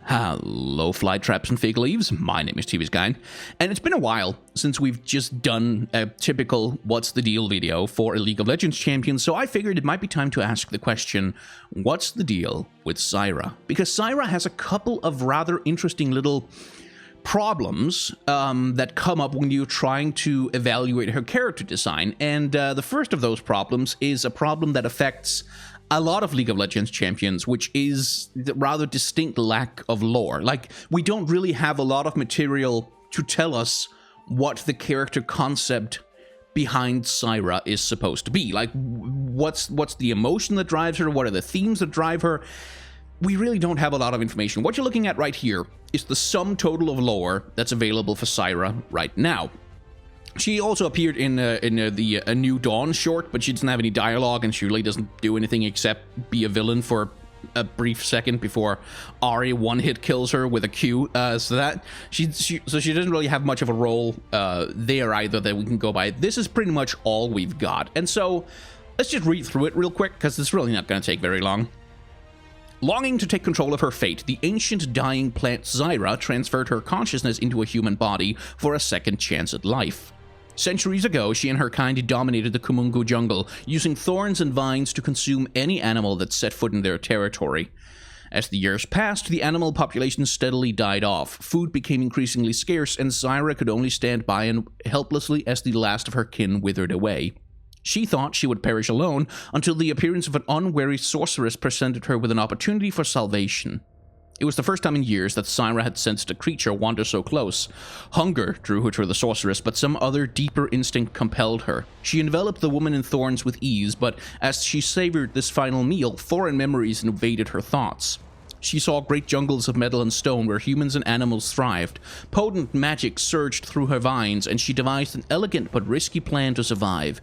Hello, fly traps and fig leaves. My name is TV's Guy, and it's been a while since we've just done a typical What's the Deal video for a League of Legends champion, so I figured it might be time to ask the question, what's the deal with Zyra? Because Zyra has a couple of rather interesting little problems that come up when you're trying to evaluate her character design, and the first of those problems is a problem that affects a lot of League of Legends champions, which is the rather distinct lack of lore. Like, we don't really have a lot of material to tell us what the character concept behind Zyra is supposed to be. Like, what's the emotion that drives her? What are the themes that drive her? We really don't have a lot of information. What you're looking at right here is the sum total of lore that's available for Zyra right now. She also appeared in the A New Dawn short, but she doesn't have any dialogue, and she really doesn't do anything except be a villain for a brief second before Ahri one-hit kills her with a Q. So she doesn't really have much of a role there either that we can go by. This is pretty much all we've got. And so let's just read through it real quick, because it's really not going to take very long. Longing to take control of her fate, the ancient dying plant Zyra transferred her consciousness into a human body for a second chance at life. Centuries ago, she and her kind dominated the Kumungu jungle, using thorns and vines to consume any animal that set foot in their territory. As the years passed, the animal population steadily died off, food became increasingly scarce, and Zyra could only stand by and helplessly as the last of her kin withered away. She thought she would perish alone until the appearance of an unwary sorceress presented her with an opportunity for salvation. It was the first time in years that Zyra had sensed a creature wander so close. Hunger drew her to the sorceress, but some other deeper instinct compelled her. She enveloped the woman in thorns with ease, but as she savored this final meal, foreign memories invaded her thoughts. She saw great jungles of metal and stone where humans and animals thrived. Potent magic surged through her vines, and she devised an elegant but risky plan to survive.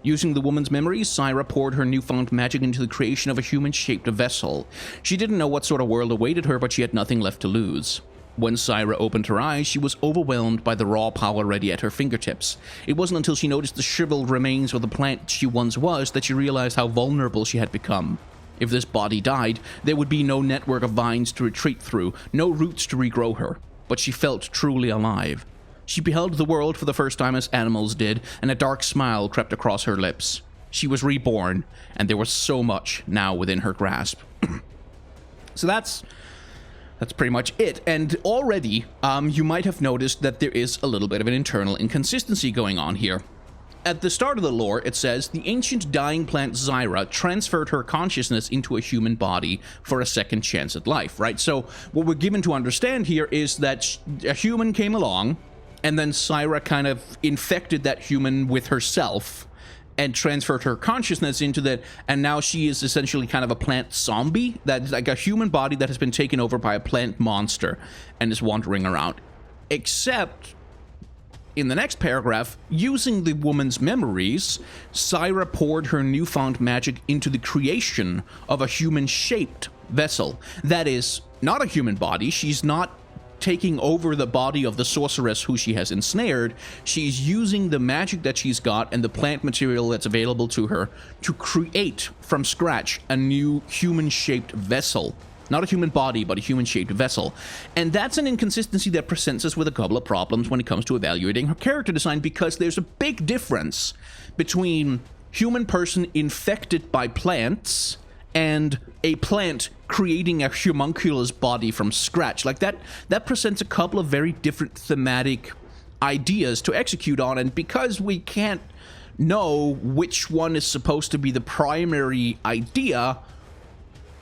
Using the woman's memories, Zyra poured her newfound magic into the creation of a human-shaped vessel. She didn't know what sort of world awaited her, but she had nothing left to lose. When Zyra opened her eyes, she was overwhelmed by the raw power ready at her fingertips. It wasn't until she noticed the shriveled remains of the plant she once was that she realized how vulnerable she had become. If this body died, there would be no network of vines to retreat through, no roots to regrow her. But she felt truly alive. She beheld the world for the first time as animals did, and a dark smile crept across her lips. She was reborn, and there was so much now within her grasp. So that's pretty much it. And already, you might have noticed that there is a little bit of an internal inconsistency going on here. At the start of the lore, it says, the ancient dying plant Zyra transferred her consciousness into a human body for a second chance at life, right? So what we're given to understand here is that a human came along, and then Zyra kind of infected that human with herself and transferred her consciousness into that, and now she is essentially kind of a plant zombie, that's like a human body that has been taken over by a plant monster and is wandering around. Except, in the next paragraph, using the woman's memories, Zyra poured her newfound magic into the creation of a human-shaped vessel. That is, not a human body. She's not taking over the body of the sorceress who she has ensnared. She's using the magic that she's got and the plant material that's available to her to create from scratch a new human-shaped vessel. Not a human body, but a human-shaped vessel. And that's an inconsistency that presents us with a couple of problems when it comes to evaluating her character design, because there's a big difference between human person infected by plants and a plant creating a homunculus body from scratch. Like that presents a couple of very different thematic ideas to execute on, and because we can't know which one is supposed to be the primary idea,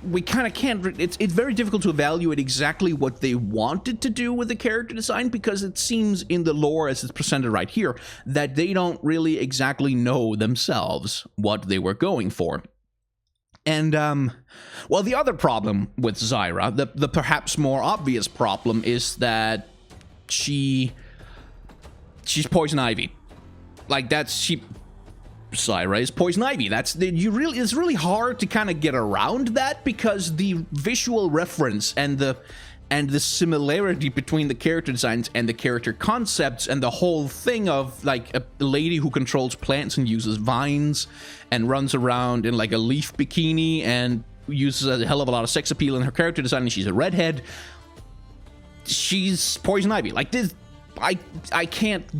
we kind of can't, it's very difficult to evaluate exactly what they wanted to do with the character design, because it seems in the lore as it's presented right here that they don't really exactly know themselves what they were going for. And, well, the other problem with Zyra, the perhaps more obvious problem, is that she's poison ivy. Like, Zyra is poison ivy. It's really hard to kind of get around that, because the visual reference and the similarity between the character designs and the character concepts and the whole thing of like a lady who controls plants and uses vines and runs around in like a leaf bikini and uses a hell of a lot of sex appeal in her character design, and she's a redhead. she's Poison Ivy. Like this, I can't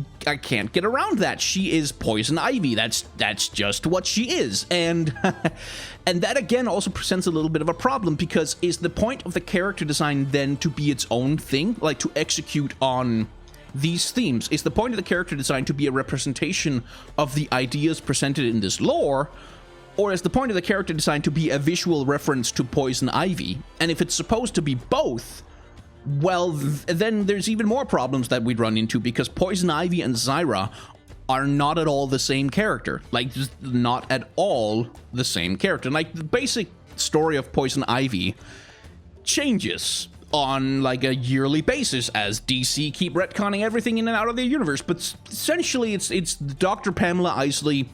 get around that. She is Poison Ivy. That's just what she is. And and that again also presents a little bit of a problem, because is the point of the character design then to be its own thing, like to execute on these themes? Is the point of the character design to be a representation of the ideas presented in this lore? Or is the point of the character design to be a visual reference to Poison Ivy? And if it's supposed to be both, well, then there's even more problems that we'd run into, because Poison Ivy and Zyra are not at all the same character. Like, just not at all the same character. Like, the basic story of Poison Ivy changes on, like, a yearly basis as DC keep retconning everything in and out of their universe. But essentially, it's Dr. Pamela Isley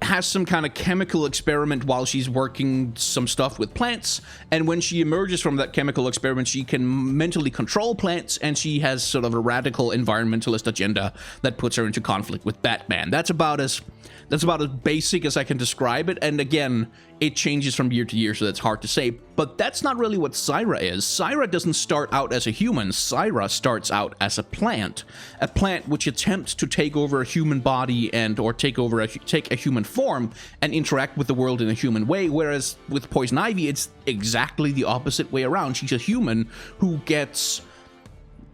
has some kind of chemical experiment while she's working some stuff with plants, and when she emerges from that chemical experiment, she can mentally control plants, and she has sort of a radical environmentalist agenda that puts her into conflict with Batman. That's about as basic as I can describe it, and again, it changes from year to year, so that's hard to say. But that's not really what Zyra is. Zyra doesn't start out as a human. Zyra starts out as a plant which attempts to take over a human body or take a human form and interact with the world in a human way, whereas with Poison Ivy, it's exactly the opposite way around. She's a human who gets,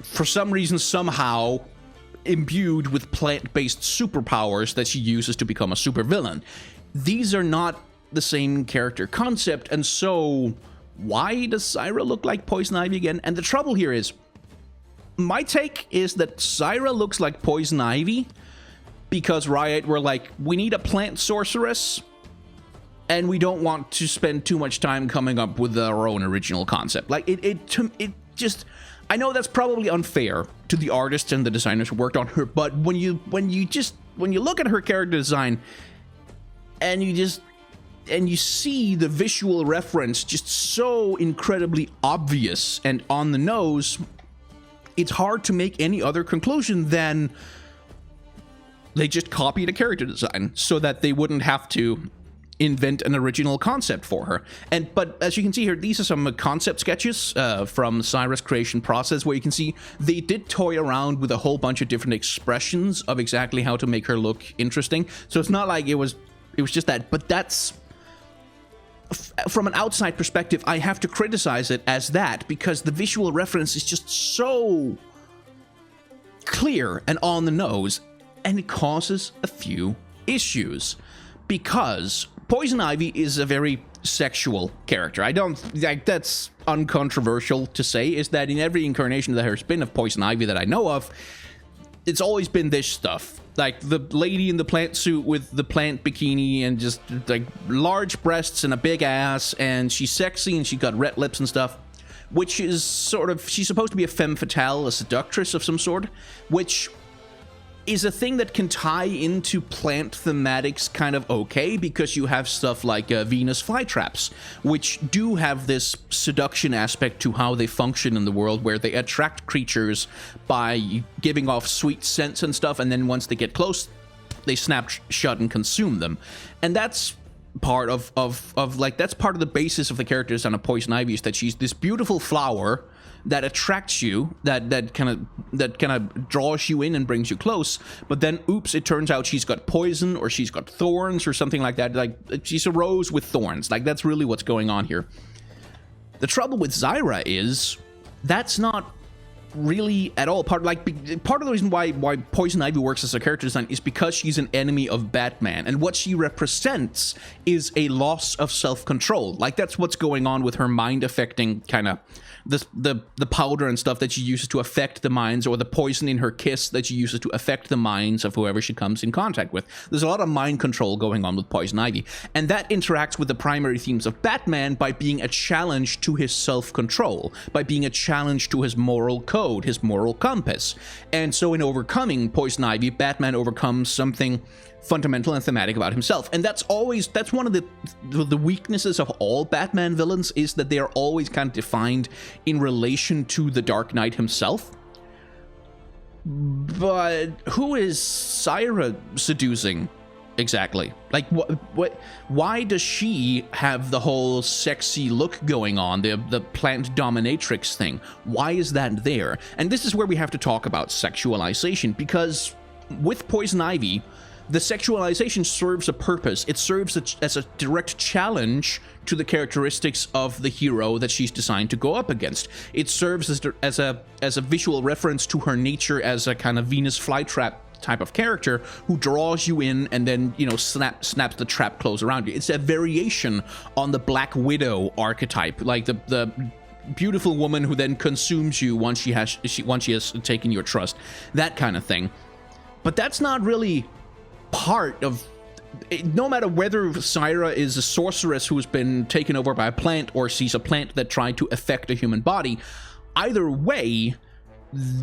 for some reason, somehow imbued with plant-based superpowers that she uses to become a supervillain. These are not the same character concept, and so why does Zyra look like Poison Ivy again? And the trouble here is, my take is that Zyra looks like Poison Ivy because Riot were like, we need a plant sorceress, and we don't want to spend too much time coming up with our own original concept. Like, it just... I know that's probably unfair to the artists and the designers who worked on her, but when you look at her character design and you see the visual reference just so incredibly obvious and on the nose, it's hard to make any other conclusion than they just copied a character design so that they wouldn't have to invent an original concept for her. But as you can see here, these are some concept sketches from Zyra's creation process, where you can see they did toy around with a whole bunch of different expressions of exactly how to make her look interesting. So it's not like it was just that, but that's, from an outside perspective, I have to criticize it as that, because the visual reference is just so clear and on the nose, and it causes a few issues. Because Poison Ivy is a very sexual character. I don't like, that's uncontroversial to say, is that in every incarnation that has been of Poison Ivy that I know of, it's always been this stuff. Like the lady in the plant suit with the plant bikini and just like large breasts and a big ass, and she's sexy and she got red lips and stuff, which is sort of, she's supposed to be a femme fatale, a seductress of some sort, which is a thing that can tie into plant thematics kind of okay, because you have stuff like Venus flytraps, which do have this seduction aspect to how they function in the world, where they attract creatures by giving off sweet scents and stuff, and then once they get close, they snap shut and consume them. And that's part of like, that's part of the basis of the characters on a Poison Ivy, is that she's this beautiful flower that attracts you, that kind of draws you in and brings you close, but then oops, it turns out she's got poison, or she's got thorns or something like that. Like, she's a rose with thorns. Like, that's really what's going on here. The trouble with Zyra is that's not really at all part of the reason why Poison Ivy works as a character design is because she's an enemy of Batman, and what she represents is a loss of self-control. Like, that's what's going on with her mind affecting kind of the powder and stuff that she uses to affect the minds, or the poison in her kiss that she uses to affect the minds of whoever she comes in contact with. There's a lot of mind control going on with Poison Ivy, and that interacts with the primary themes of Batman by being a challenge to his self-control, by being a challenge to his moral code, his moral compass. And so in overcoming Poison Ivy, Batman overcomes something fundamental and thematic about himself. And that's one of the weaknesses of all Batman villains, is that they are always kind of defined in relation to the Dark Knight himself. But who is Zyra seducing Exactly. Like, why does she have the whole sexy look going on, the plant dominatrix thing? Why is that there? And this is where we have to talk about sexualization, because with Poison Ivy, the sexualization serves a purpose. It serves as a direct challenge to the characteristics of the hero that she's designed to go up against. It serves as a visual reference to her nature as a kind of Venus flytrap type of character who draws you in and then, you know, snaps the trap close around you. It's a variation on the Black Widow archetype, like the beautiful woman who then consumes you once she has taken your trust, that kind of thing. But that's not really part of, no matter whether Zyra is a sorceress who's been taken over by a plant or she's a plant that tried to affect a human body, either way,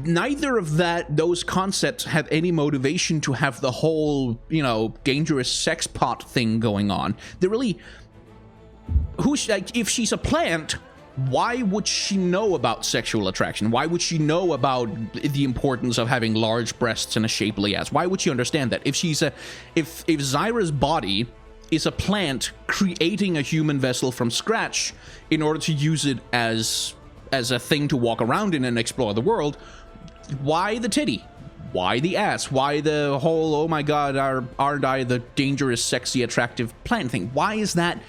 neither of those concepts have any motivation to have the whole, you know, dangerous sex pot thing going on. They're really, if she's a plant, why would she know about sexual attraction? Why would she know about the importance of having large breasts and a shapely ass? Why would she understand that? If Zyra's body is a plant creating a human vessel from scratch in order to use it as a thing to walk around in and explore the world, why the titty? Why the ass? Why the whole, oh my god, aren't I the dangerous, sexy, attractive plant thing? Why is that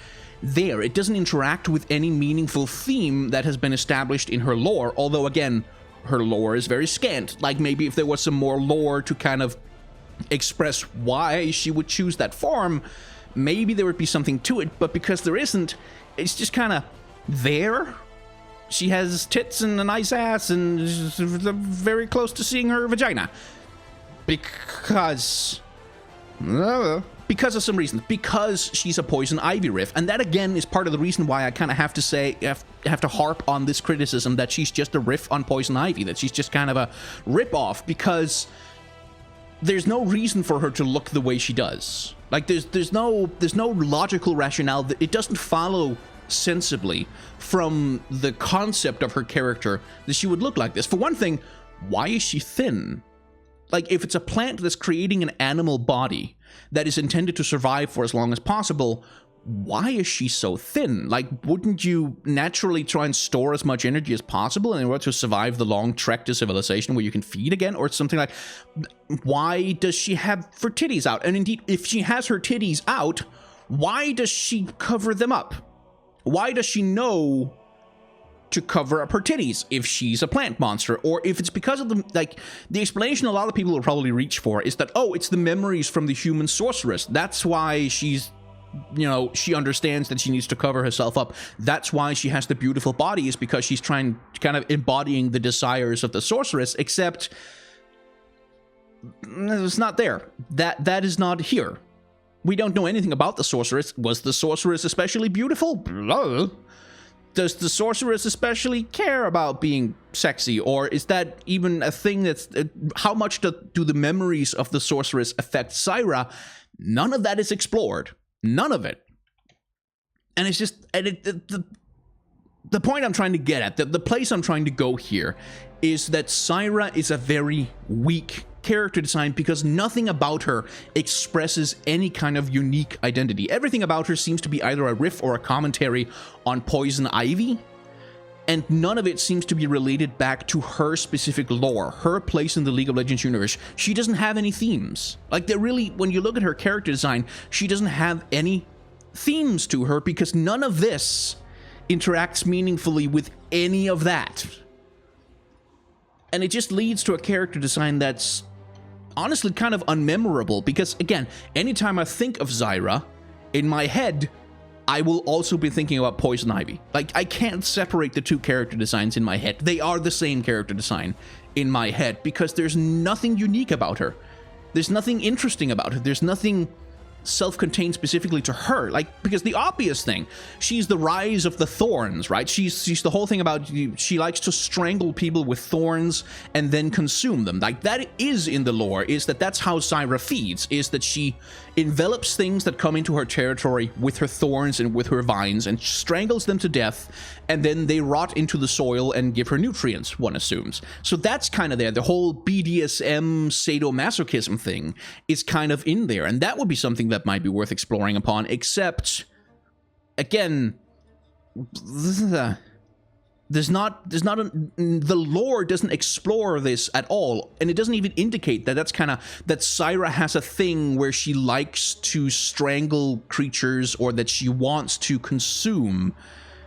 there? It doesn't interact with any meaningful theme that has been established in her lore, although again, her lore is very scant. Like, maybe if there was some more lore to kind of express why she would choose that form, maybe there would be something to it, but because there isn't, it's just kind of there. She has tits and a nice ass and is very close to seeing her vagina. Because of some reasons. Because she's a Poison Ivy riff. And that, again, is part of the reason why I kind of have to harp on this criticism that she's just a riff on Poison Ivy, that she's just kind of a rip-off, because there's no reason for her to look the way she does. Like, there's no logical rationale. It doesn't follow sensibly from the concept of her character that she would look like this. For one thing, why is she thin? Like, if it's a plant that's creating an animal body that is intended to survive for as long as possible, why is she so thin? Like, wouldn't you naturally try and store as much energy as possible in order to survive the long trek to civilization where you can feed again, or something like? Why does she have her titties out? And indeed, if she has her titties out, why does she cover them up? Why does she know to cover up her titties if she's a plant monster? Or if it's because of the explanation a lot of people will probably reach for is that, oh, it's the memories from the human sorceress. That's why she's, you know, she understands that she needs to cover herself up. That's why she has the beautiful body, is because she's trying, kind of embodying the desires of the sorceress, except it's not there. That is not here. We don't know anything about the sorceress. Was the sorceress especially beautiful? Blah. Does the sorceress especially care about being sexy? Or is that even a thing that's... how much do the memories of the sorceress affect Zyra? None of that is explored. None of it. And it's just... the point I'm trying to get at, the place I'm trying to go here, is that Zyra is a very weak character design because nothing about her expresses any kind of unique identity. Everything about her seems to be either a riff or a commentary on Poison Ivy, and none of it seems to be related back to her specific lore, her place in the League of Legends universe. She doesn't have any themes. Like, they're really, when you look at her character design, she doesn't have any themes to her because none of this interacts meaningfully with any of that. And it just leads to a character design that's honestly kind of unmemorable, because again, anytime I think of Zyra, in my head, I will also be thinking about Poison Ivy. Like, I can't separate the two character designs in my head. They are the same character design in my head, because there's nothing unique about her. There's nothing interesting about her. There's nothing self-contained specifically to her, like, because the obvious thing, she's the rise of the thorns, right? She's the whole thing about, she likes to strangle people with thorns and then consume them. Like, that is in the lore, is that's how Zyra feeds, is that she envelops things that come into her territory with her thorns and with her vines and strangles them to death, and then they rot into the soil and give her nutrients, one assumes. So that's kind of there. The whole BDSM sadomasochism thing is kind of in there, and that would be something that might be worth exploring upon, except, again, the lore doesn't explore this at all, and it doesn't even indicate that that Zyra has a thing where she likes to strangle creatures or that she wants to consume,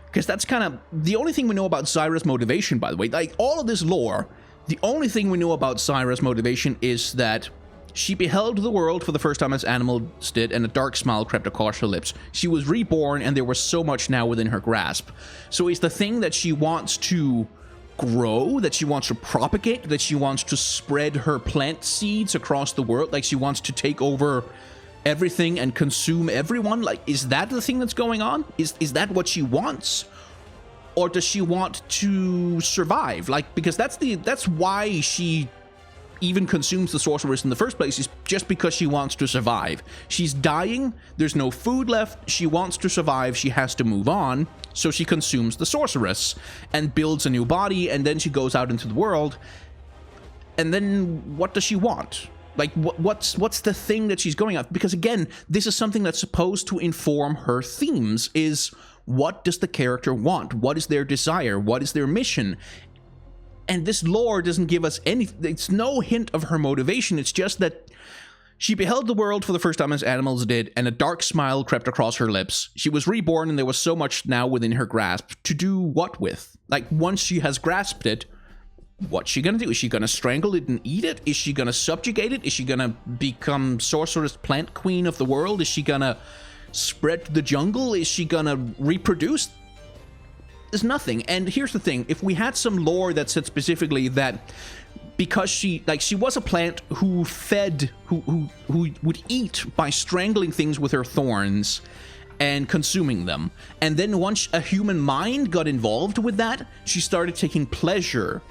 because that's kind of the only thing we know about Zyra's motivation, by the way. Like, all of this lore, the only thing we know about Zyra's motivation is that she beheld the world for the first time as animals did, and a dark smile crept across her lips. She was reborn, and there was so much now within her grasp. So is the thing that she wants to grow, that she wants to propagate, that she wants to spread her plant seeds across the world, like she wants to take over everything and consume everyone? Like, is that the thing that's going on? Is that what she wants? Or does she want to survive? Like, because that's why she even consumes the sorceress in the first place, is just because she wants to survive. She's dying, there's no food left, she wants to survive, she has to move on, so she consumes the sorceress and builds a new body, and then she goes out into the world. And then what does she want? Like, what's the thing that she's going after? Because again, this is something that's supposed to inform her themes, is what does the character want? What is their desire? What is their mission? And this lore doesn't give us any, it's no hint of her motivation. It's just that she beheld the world for the first time as animals did, and a dark smile crept across her lips. She was reborn, and there was so much now within her grasp. To do what with? Like, once she has grasped it, what's she gonna do? Is she gonna strangle it and eat it? Is she gonna subjugate it? Is she gonna become sorceress plant queen of the world? Is she gonna spread the jungle? Is she gonna reproduce? There's nothing. And here's the thing, if we had some lore that said specifically that because she was a plant who fed, who would eat by strangling things with her thorns and consuming them, and then once a human mind got involved with that, she started taking pleasure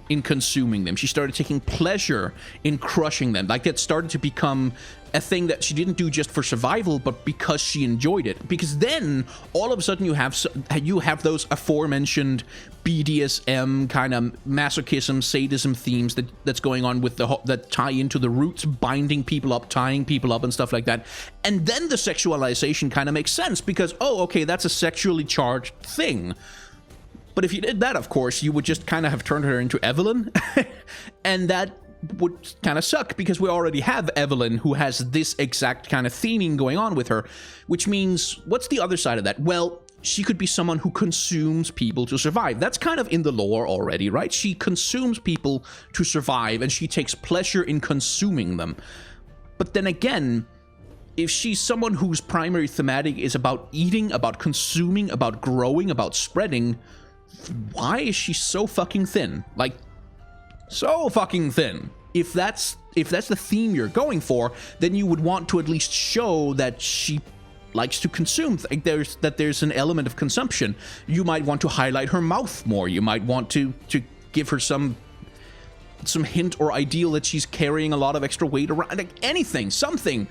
in consuming them. She started taking pleasure in crushing them. Like, that started to become a thing that she didn't do just for survival, but because she enjoyed it. Because then all of a sudden you have those aforementioned BDSM kind of masochism, sadism themes that's going on with that tie into the roots, binding people up, tying people up, and stuff like that. And then the sexualization kind of makes sense because, oh, okay, that's a sexually charged thing. But if you did that, of course, you would just kind of have turned her into Evelyn, and that would kind of suck because we already have Evelyn who has this exact kind of theming going on with her, which means, what's the other side of that? Well, she could be someone who consumes people to survive. That's kind of in the lore already, right? She consumes people to survive, and she takes pleasure in consuming them. But then again, if she's someone whose primary thematic is about eating, about consuming, about growing, about spreading, why is she so fucking thin? Like, so fucking thin. If that's the theme you're going for, then you would want to at least show that she likes to consume. There's an element of consumption. You might want to highlight her mouth more. You might want to give her some hint or ideal that she's carrying a lot of extra weight around. Like, anything, something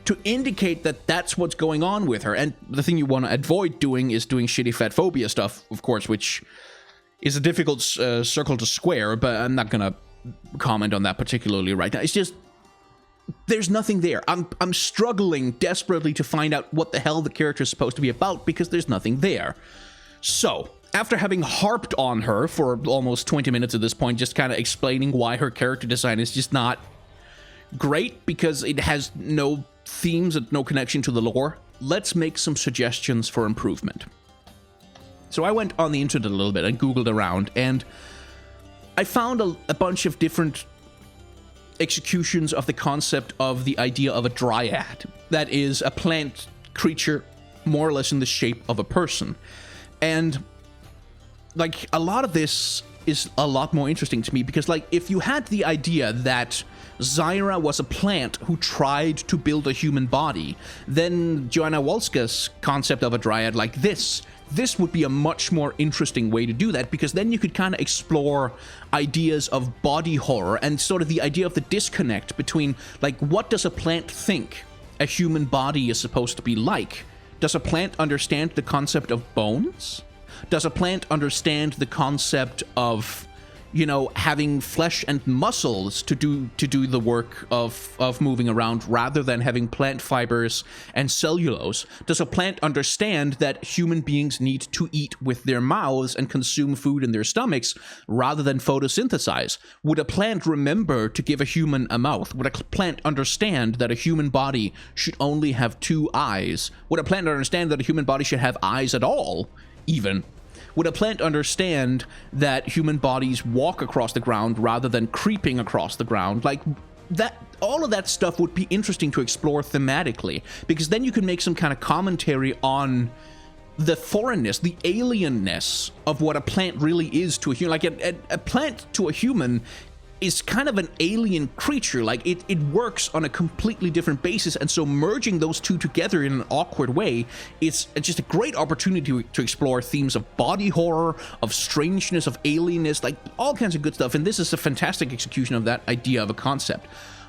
to indicate that that's what's going on with her. And the thing you want to avoid doing is doing shitty fat phobia stuff, of course, which is a difficult circle to square, but I'm not gonna comment on that particularly right now. It's just, there's nothing there. I'm struggling desperately to find out what the hell the character is supposed to be about because there's nothing there. So, after having harped on her for almost 20 minutes at this point, just kind of explaining why her character design is just not great because it has no themes and no connection to the lore, let's make some suggestions for improvement. So I went on the internet a little bit and Googled around, and I found a bunch of different executions of the concept of the idea of a dryad. That is a plant creature more or less in the shape of a person. And like, a lot of this is a lot more interesting to me because, like, if you had the idea that Zyra was a plant who tried to build a human body, then Joanna Wolska's concept of a dryad like this would be a much more interesting way to do that, because then you could kind of explore ideas of body horror and sort of the idea of the disconnect between, like, what does a plant think a human body is supposed to be like? Does a plant understand the concept of bones? Does a plant understand the concept of you know, having flesh and muscles to do the work of moving around, rather than having plant fibers and cellulose? Does a plant understand that human beings need to eat with their mouths and consume food in their stomachs rather than photosynthesize? Would a plant remember to give a human a mouth? Would a plant understand that a human body should only have 2 eyes? Would a plant understand that a human body should have eyes at all, even? Would a plant understand that human bodies walk across the ground rather than creeping across the ground? Like, that, all of that stuff would be interesting to explore thematically, because then you can make some kind of commentary on the foreignness, the alienness of what a plant really is to a human. Like, a plant to a human is kind of an alien creature. Like, it works on a completely different basis, and so merging those two together in an awkward way, it's just a great opportunity to explore themes of body horror, of strangeness, of alienness, like all kinds of good stuff, and this is a fantastic execution of that idea of a concept.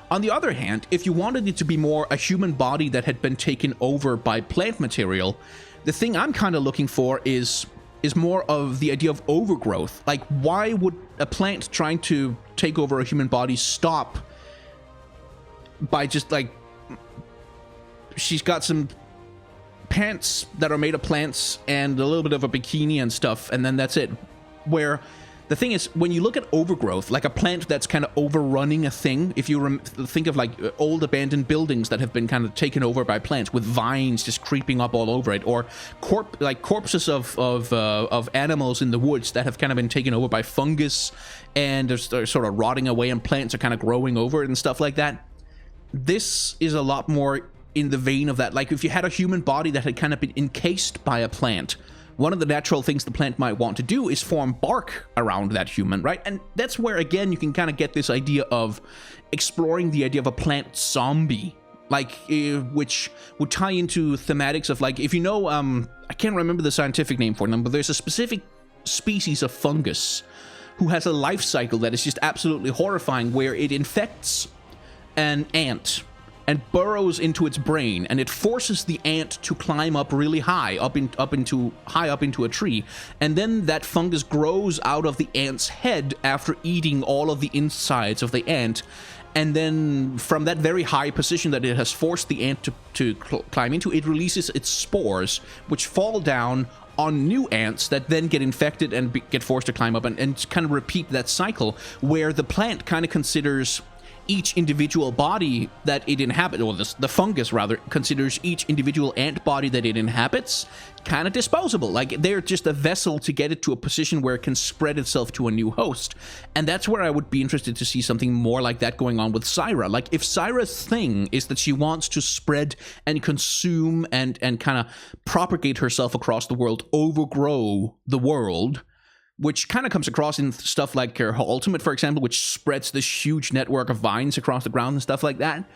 On the other hand, if you wanted it to be more a human body that had been taken over by plant material, the thing I'm kind of looking for is more of the idea of overgrowth. Like, why would a plant trying to take over a human body stop by just, like, she's got some pants that are made of plants and a little bit of a bikini and stuff, and then that's it. Where the thing is, when you look at overgrowth, like a plant that's kind of overrunning a thing, if you think of like old abandoned buildings that have been kind of taken over by plants with vines just creeping up all over it, or corpses of animals in the woods that have kind of been taken over by fungus and they're sort of rotting away and plants are kind of growing over it and stuff like that. This is a lot more in the vein of that. Like, if you had a human body that had kind of been encased by a plant, one of the natural things the plant might want to do is form bark around that human, right? And that's where, again, you can kind of get this idea of exploring the idea of a plant zombie, like, which would tie into thematics of, like, if you know, I can't remember the scientific name for them, but there's a specific species of fungus who has a life cycle that is just absolutely horrifying, where it infects an ant and burrows into its brain, and it forces the ant to climb up really high, up into a tree, and then that fungus grows out of the ant's head after eating all of the insides of the ant, and then from that very high position that it has forced the ant to climb into, it releases its spores, which fall down on new ants that then get infected and get forced to climb up, and kind of repeat that cycle, where the plant kind of considers each individual body that it inhabits, or the fungus rather, considers each individual ant body that it inhabits kind of disposable. Like, they're just a vessel to get it to a position where it can spread itself to a new host. And that's where I would be interested to see something more like that going on with Zyra. Like, if Zyra's thing is that she wants to spread and consume and kind of propagate herself across the world, overgrow the world, which kind of comes across in stuff like her ultimate, for example, which spreads this huge network of vines across the ground and stuff like that,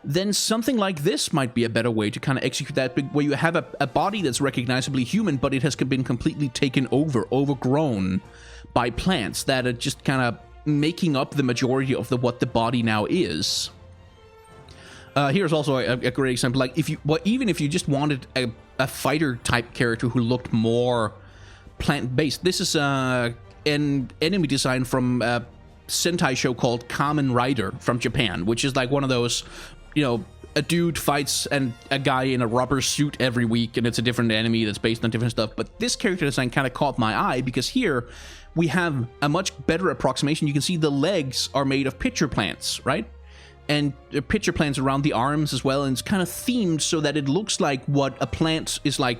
then something like this might be a better way to kind of execute that, where you have a body that's recognizably human, but it has been completely taken over, overgrown by plants that are just kind of making up the majority of what the body now is. Here's also a great example. Like, even if you just wanted a fighter type character who looked more plant-based. This is an enemy design from a Sentai show called Kamen Rider from Japan, which is like one of those, you know, a dude fights and a guy in a rubber suit every week, and it's a different enemy that's based on different stuff. But this character design kind of caught my eye, because here we have a much better approximation. You can see the legs are made of pitcher plants, right? And pitcher plants around the arms as well, and it's kind of themed so that it looks like what a plant is like.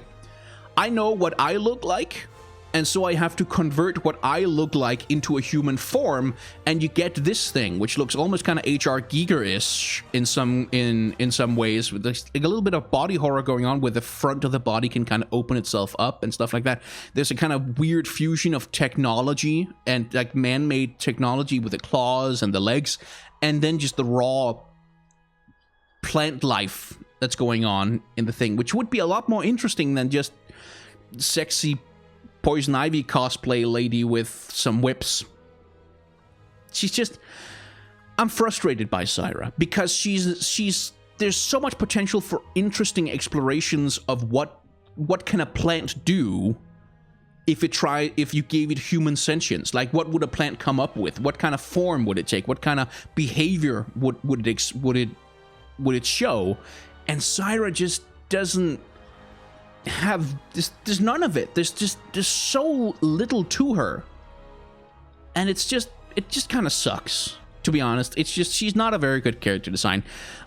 I know what I look like, and so I have to convert what I look like into a human form, and you get this thing, which looks almost kind of H.R. Giger-ish in some ways, with like a little bit of body horror going on, where the front of the body can kind of open itself up and stuff like that. There's a kind of weird fusion of technology and like man-made technology with the claws and the legs, and then just the raw plant life that's going on in the thing, which would be a lot more interesting than just sexy Poison Ivy cosplay lady with some whips. She's just... I'm frustrated by Zyra, because she's there's so much potential for interesting explorations of what can a plant do, if you gave it human sentience. Like, what would a plant come up with? What kind of form would it take? What kind of behavior would it show? And Zyra just doesn't have this. There's none of it. There's so little to her, and it just kind of sucks, to be honest. It's just, she's not a very good character design.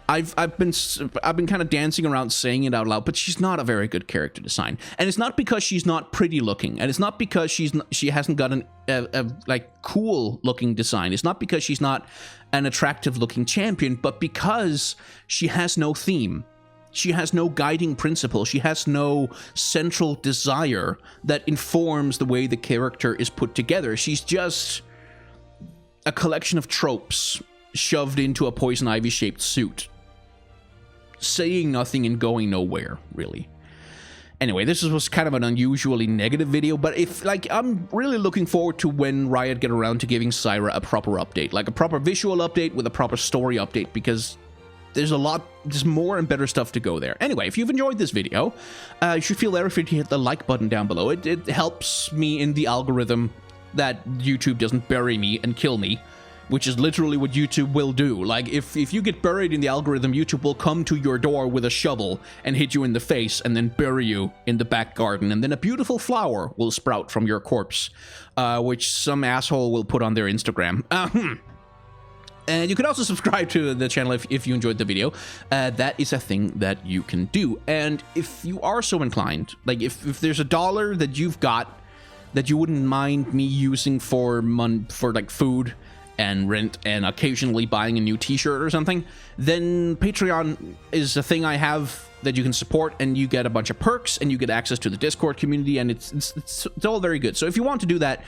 I've been kind of dancing around saying it out loud, but she's not a very good character design. And it's not because she's not pretty looking, and it's not because she hasn't got a like cool looking design. It's not because she's not an attractive looking champion, but because she has no theme. She has no guiding principle. She has no central desire that informs the way the character is put together. She's just a collection of tropes shoved into a poison ivy shaped suit, saying nothing and going nowhere, really. Anyway, this was kind of an unusually negative video, but I'm really looking forward to when Riot get around to giving Zyra a proper update, like a proper visual update with a proper story update, because there's more and better stuff to go there. Anyway, if you've enjoyed this video, you should feel very free to hit the like button down below. It helps me in the algorithm that YouTube doesn't bury me and kill me, which is literally what YouTube will do. Like, if you get buried in the algorithm, YouTube will come to your door with a shovel and hit you in the face and then bury you in the back garden, and then a beautiful flower will sprout from your corpse, which some asshole will put on their Instagram. And you can also subscribe to the channel if you enjoyed the video. That is a thing that you can do. And if you are so inclined, like if there's $1 that you've got that you wouldn't mind me using for like food and rent and occasionally buying a new t-shirt or something, then Patreon is a thing I have that you can support, and you get a bunch of perks, and you get access to the Discord community, and it's all very good. So if you want to do that,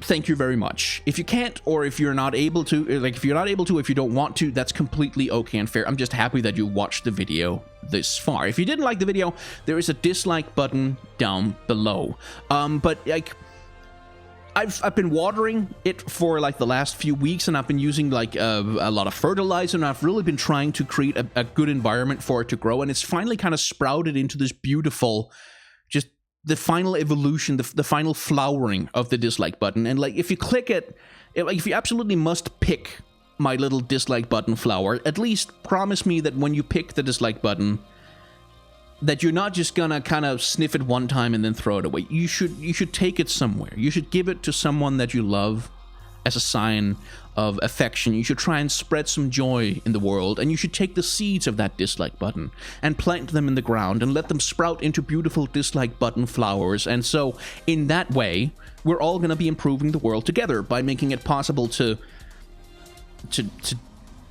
thank you very much. If you can't, or if you're not able to, if you don't want to, that's completely okay and fair. I'm just happy that you watched the video this far. If you didn't like the video, there is a dislike button down below. But like, I've been watering it for like the last few weeks, and I've been using like a lot of fertilizer, and I've really been trying to create a good environment for it to grow, and it's finally kind of sprouted into this beautiful, just the final evolution, the final flowering of the dislike button. And like, if you click it, like, if you absolutely must pick my little dislike button flower, at least promise me that when you pick the dislike button, that you're not just gonna kind of sniff it one time and then throw it away. You should take it somewhere. You should give it to someone that you love as a sign of affection. You should try and spread some joy in the world, and you should take the seeds of that dislike button and plant them in the ground and let them sprout into beautiful dislike button flowers. And so in that way, we're all going to be improving the world together by making it possible to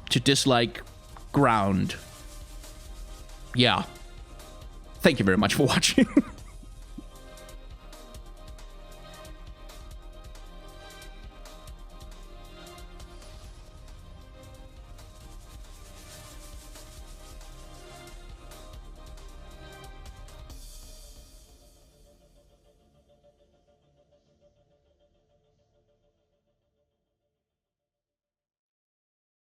dislike ground. Yeah. Thank you very much for watching.